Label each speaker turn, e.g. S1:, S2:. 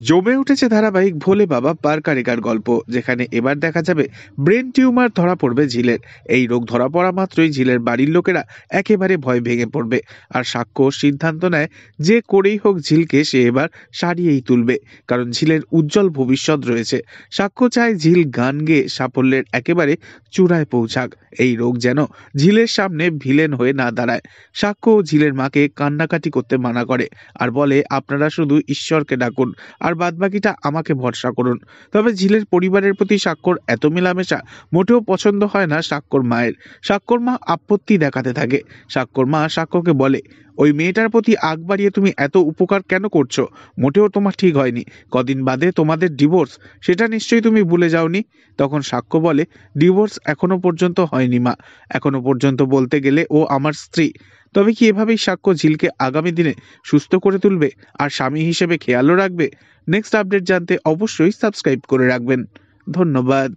S1: জমে উঠেছে ধারাবাহিক ভোলে বাবা পারকারিকার গল্প, যেখানে এবার দেখা যাবে ব্রেন টিউমার ধরা পড়বে ঝিলের। এই রোগ ধরা পড়া মাত্রই ঝিলের বাড়ির লোকেরা একেবারে ভয় ভেঙে পড়বে। আর সাক্ষ্য সিদ্ধান্ত নেয় যে করেই হোক ঝিলকে সে এবার সারিয়েই তুলবে, কারণ ঝিলের উজ্জ্বল ভবিষ্যৎ রয়েছে। সাক্ষ্য চায় ঝিল গান গেয়ে সাফল্যের একেবারে চূড়ায় পৌঁছাক। এই রোগ যেন ঝিলের সামনে ভিলেন হয়ে না দাঁড়ায়। সাক্ষ্য ঝিলের মাকে কান্নাকাটি করতে মানা করে আর বলে, আপনারা শুধু ঈশ্বরকে ডাকুন আর বাদবাকিটা আমাকে ভরসা করুন। তবে ঝিলের পরিবারের প্রতি সাক্ষ্যর এত মেলামেশা মোটেও পছন্দ হয় না সাক্ষ্যর মায়ের। সাক্ষ্যর মা আপত্তি দেখাতে থাকে। সাক্ষ্যর মা সাক্ষ্যকে বলে, ওই মেয়েটার প্রতি আগ বাড়িয়ে তুমি এত উপকার কেন করছো? মোটেও তোমার ঠিক হয়নি। কদিন বাদে তোমাদের ডিভোর্স, সেটা নিশ্চয়ই তুমি ভুলে যাওনি। তখন সাক্ষ্য বলে, ডিভোর্স এখনো পর্যন্ত হয়নি মা। এখনো পর্যন্ত বলতে গেলে ও আমার স্ত্রী। তবে কি এভাবেই সাক্ষ্য ঝিলকে আগামী দিনে সুস্থ করে তুলবে আর স্বামী হিসেবে খেয়ালও রাখবে? নেক্সট আপডেট জানতে অবশ্যই সাবস্ক্রাইব করে রাখবেন। ধন্যবাদ।